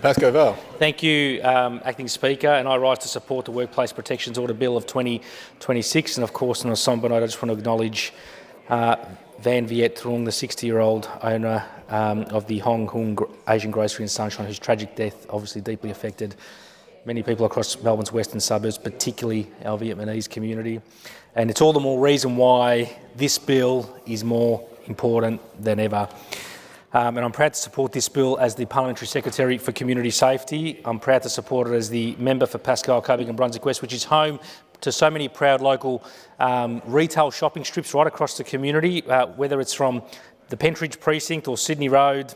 Pascoe Vale. Thank you, Acting Speaker, and I rise to support the Workplace Protections Order Bill of 2026. And of course, on a sombre note, I just want to acknowledge Van Viet Trung, the 60-year-old owner of the Hong Kong Asian Grocery and Sunshine, whose tragic death obviously deeply affected many people across Melbourne's western suburbs, particularly our Vietnamese community. And it's all the more reason why this bill is more important than ever. And I'm proud to support this bill as the Parliamentary Secretary for Community Safety. I'm proud to support it as the member for Pascoe, Coburg and Brunswick West, which is home to so many proud local retail shopping strips right across the community, whether it's from the Pentridge Precinct or Sydney Road,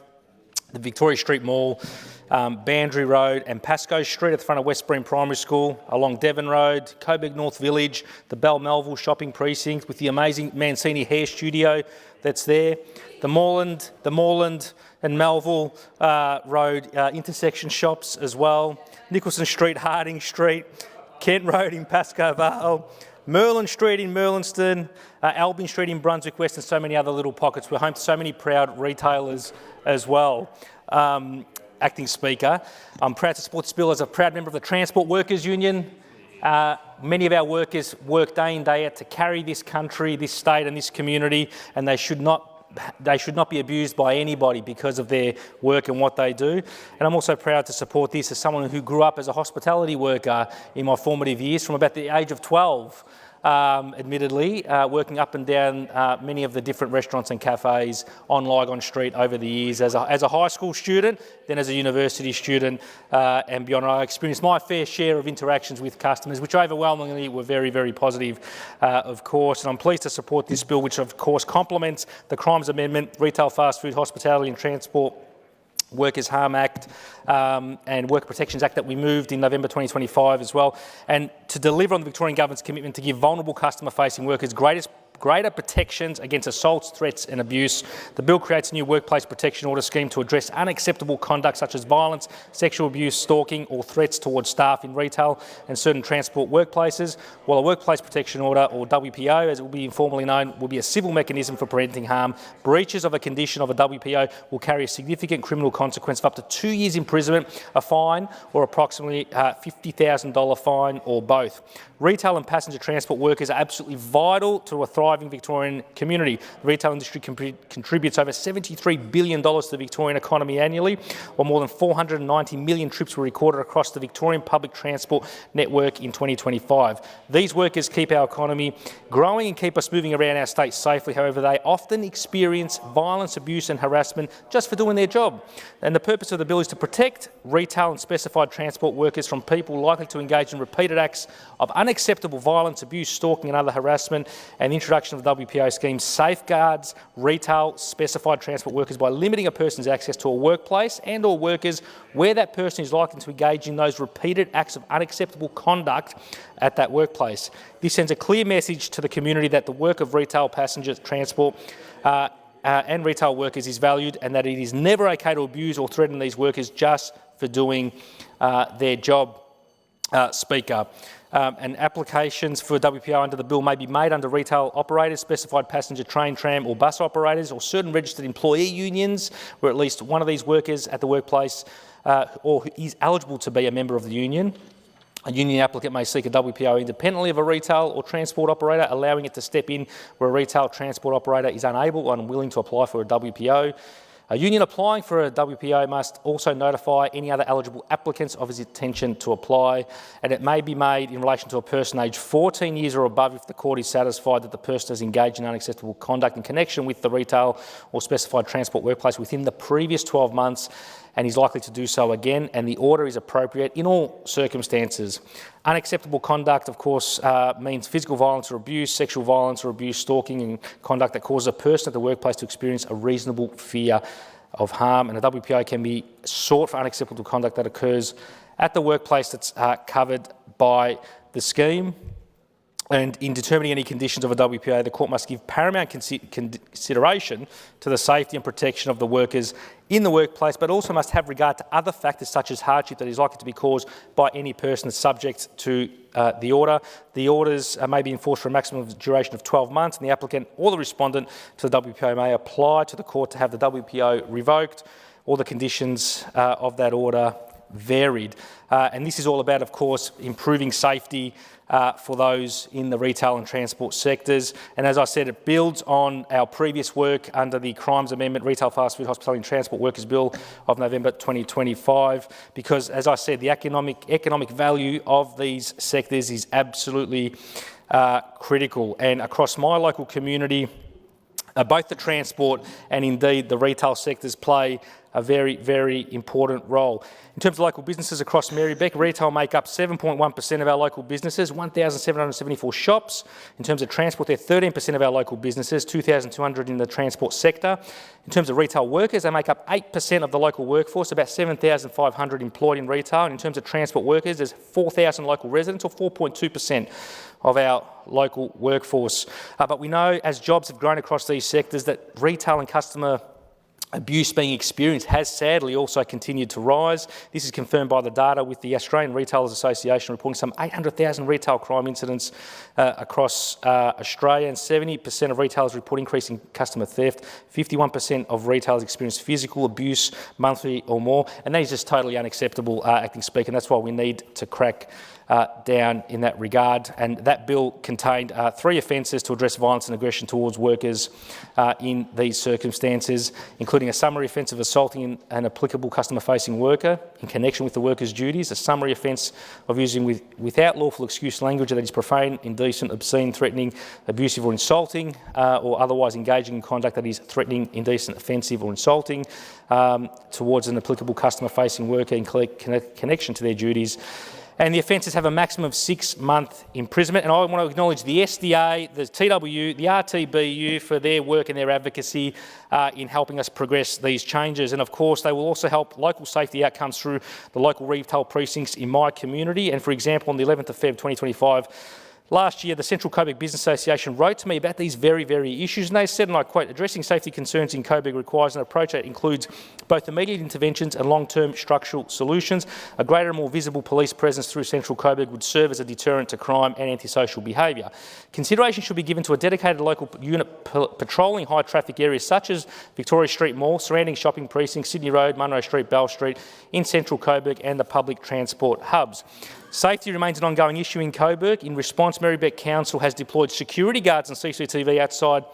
the Victoria Street Mall, Boundary Road and Pascoe Street at the front of Westbreen Primary School, along Devon Road, Coburg North Village, the Bell Melville Shopping Precinct with the amazing Mancini Hair Studio that's there, the Moreland and Melville Road intersection shops as well, Nicholson Street, Harding Street, Kent Road in Pascoe Vale, Merlin Street in Merlinston, Albion Street in Brunswick West and so many other little pockets. We're home to so many proud retailers as well. Acting Speaker, I'm proud to support this bill as a proud member of the Transport Workers Union. Many of our workers work day in, day out to carry this country, this state and this community, and they should not be abused by anybody because of their work and what they do. And I'm also proud to support this as someone who grew up as a hospitality worker in my formative years from about the age of 12. Admittedly, working up and down many of the different restaurants and cafes on Lygon Street over the years as a high school student, then as a university student and beyond. I experienced my fair share of interactions with customers, which overwhelmingly were very, very positive, of course. And I'm pleased to support this bill, which of course complements the Crimes Amendment, Retail, Fast Food, Hospitality and Transport Workers' Harm Act and Worker Protections Act that we moved in November 2025 as well, and to deliver on the Victorian Government's commitment to give vulnerable customer-facing workers greater protections against assaults, threats and abuse. The bill creates a new workplace protection order scheme to address unacceptable conduct such as violence, sexual abuse, stalking or threats towards staff in retail and certain transport workplaces, while a workplace protection order, or WPO as it will be informally known, will be a civil mechanism for preventing harm. Breaches of a condition of a WPO will carry a significant criminal consequence of up to 2 years imprisonment, a fine or approximately $50,000 fine or both. Retail and passenger transport workers are absolutely vital to a thriving Victorian community. The retail industry contributes over $73 billion to the Victorian economy annually, while more than 490 million trips were recorded across the Victorian public transport network in 2025. These workers keep our economy growing and keep us moving around our state safely. However, they often experience violence, abuse and harassment just for doing their job. And the purpose of the bill is to protect retail and specified transport workers from people likely to engage in repeated acts of unacceptable violence, abuse, stalking and other harassment, and the introduction of the WPO scheme safeguards retail specified transport workers by limiting a person's access to a workplace and or workers where that person is likely to engage in those repeated acts of unacceptable conduct at that workplace. This sends a clear message to the community that the work of retail passenger transport and retail workers is valued and that it is never okay to abuse or threaten these workers just for doing their job. Speaker. And applications for WPO under the bill may be made under retail operators, specified passenger train, tram or bus operators or certain registered employee unions where at least one of these workers at the workplace or is eligible to be a member of the union. A union applicant may seek a WPO independently of a retail or transport operator, allowing it to step in where a retail transport operator is unable or unwilling to apply for a WPO. A union applying for a WPO must also notify any other eligible applicants of its intention to apply, and it may be made in relation to a person aged 14 years or above if the court is satisfied that the person has engaged in unacceptable conduct in connection with the retail or specified transport workplace within the previous 12 months and is likely to do so again, and the order is appropriate in all circumstances. Unacceptable conduct, of course, means physical violence or abuse, sexual violence or abuse, stalking and conduct that causes a person at the workplace to experience a reasonable fear of harm, and a WPO can be sought for unacceptable conduct that occurs at the workplace that's covered by the scheme. And in determining any conditions of a WPO, the court must give paramount consideration to the safety and protection of the workers in the workplace, but also must have regard to other factors such as hardship that is likely to be caused by any person subject to the order. The orders may be enforced for a maximum duration of 12 months, and the applicant or the respondent to the WPO may apply to the court to have the WPO revoked or the conditions of that order varied. And this is all about, of course, improving safety for those in the retail and transport sectors. And as I said, it builds on our previous work under the Crimes Amendment Retail, Fast Food, Hospitality and Transport Workers Bill of November 2025, because, as I said, the economic value of these sectors is absolutely critical. And across my local community, both the transport and indeed the retail sectors play a very, very important role. In terms of local businesses across Marybeck, retail make up 7.1% of our local businesses, 1,774 shops. In terms of transport, they're 13% of our local businesses, 2,200 in the transport sector. In terms of retail workers, they make up 8% of the local workforce, about 7,500 employed in retail. And in terms of transport workers, there's 4,000 local residents, or 4.2% of our local workforce. But we know, as jobs have grown across these sectors, that retail and customer abuse being experienced has sadly also continued to rise. This is confirmed by the data, with the Australian Retailers Association reporting some 800,000 retail crime incidents across Australia, and 70% of retailers report increasing customer theft. 51% of retailers experience physical abuse monthly or more, and that is just totally unacceptable, Acting Speaker, and that's why we need to crack down in that regard. And that bill contained 3 offences to address violence and aggression towards workers in these circumstances, including a summary offence of assaulting an applicable customer-facing worker in connection with the worker's duties, a summary offence of using without lawful excuse language that is profane, indecent, obscene, threatening, abusive or insulting, or otherwise engaging in conduct that is threatening, indecent, offensive or insulting towards an applicable customer-facing worker in connection to their duties. And the offences have a maximum of 6-month imprisonment. And I want to acknowledge the SDA, the TWU, the RTBU for their work and their advocacy in helping us progress these changes. And of course, they will also help local safety outcomes through the local retail precincts in my community. And for example, on the 11th of Feb 2025, last year, the Central Coburg Business Association wrote to me about these very, very issues, and they said, and I quote, "Addressing safety concerns in Coburg requires an approach that includes both immediate interventions and long-term structural solutions. A greater and more visible police presence through Central Coburg would serve as a deterrent to crime and antisocial behaviour. Consideration should be given to a dedicated local unit patrolling high-traffic areas such as Victoria Street Mall, surrounding shopping precincts, Sydney Road, Munro Street, Bell Street, in Central Coburg and the public transport hubs. Safety remains an ongoing issue in Coburg. In response, Marybeck Council has deployed security guards and CCTV outside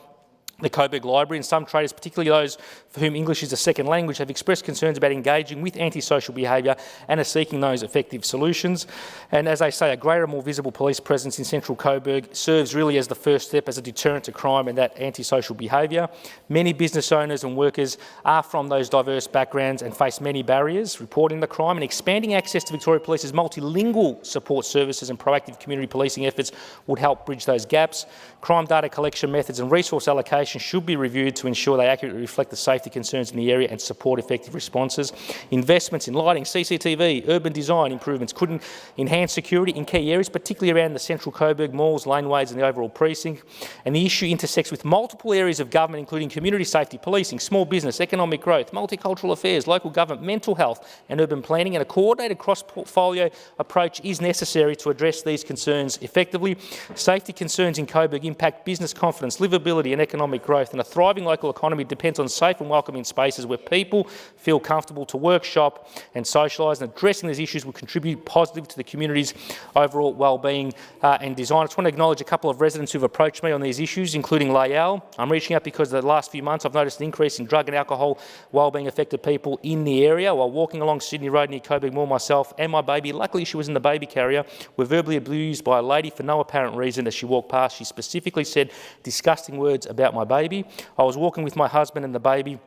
the Coburg Library, and some traders, particularly those for whom English is a second language, have expressed concerns about engaging with antisocial behaviour and are seeking those effective solutions. And as they say, a greater and more visible police presence in Central Coburg serves really as the first step as a deterrent to crime and that antisocial behaviour. Many business owners and workers are from those diverse backgrounds and face many barriers reporting the crime, and expanding access to Victoria Police's multilingual support services and proactive community policing efforts would help bridge those gaps. Crime data collection methods and resource allocation should be reviewed to ensure they accurately reflect the safety concerns in the area and support effective responses. Investments in lighting, CCTV, urban design improvements could enhance security in key areas, particularly around the Central Coburg malls, laneways and the overall precinct. And the issue intersects with multiple areas of government, including community safety, policing, small business, economic growth, multicultural affairs, local government, mental health and urban planning, and a coordinated cross-portfolio approach is necessary to address these concerns effectively. Safety concerns in Coburg impact business confidence, livability and economic growth, and a thriving local economy depends on safe and welcoming spaces where people feel comfortable to work, shop and socialise, and addressing these issues will contribute positively to the community's overall wellbeing and design. I just want to acknowledge a couple of residents who have approached me on these issues, including Layal. I'm reaching out because the last few months I've noticed an increase in drug and alcohol wellbeing affected people in the area. While walking along Sydney Road near Coburg Mall, myself and my baby, luckily she was in the baby carrier, were verbally abused by a lady for no apparent reason as she walked past. She specifically said disgusting words about my baby. I was walking with my husband and the baby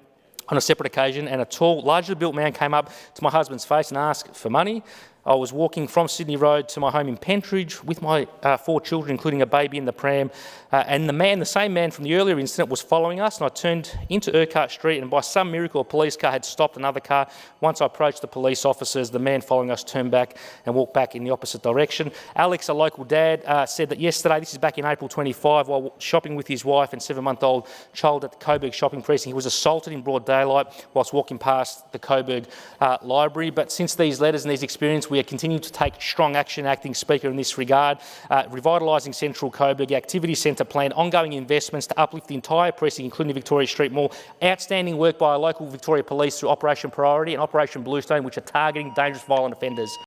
on a separate occasion, and a tall, largely built man came up to my husband's face and asked for money. I was walking from Sydney Road to my home in Pentridge with my 4 children, including a baby in the pram, and the same man from the earlier incident was following us, and I turned into Urquhart Street, and by some miracle a police car had stopped another car. Once I approached the police officers, the man following us turned back and walked back in the opposite direction. Alex, a local dad, said that yesterday, this is back in April 25, while shopping with his wife and 7-month-old child at the Coburg shopping precinct, he was assaulted in broad daylight whilst walking past the Coburg Library. But since these letters and these experiences, we we are continuing to take strong action, Acting Speaker, in this regard, revitalising Central Coburg, Activity Centre plan, ongoing investments to uplift the entire precinct, including the Victoria Street Mall, outstanding work by our local Victoria Police through Operation Priority and Operation Bluestone, which are targeting dangerous violent offenders.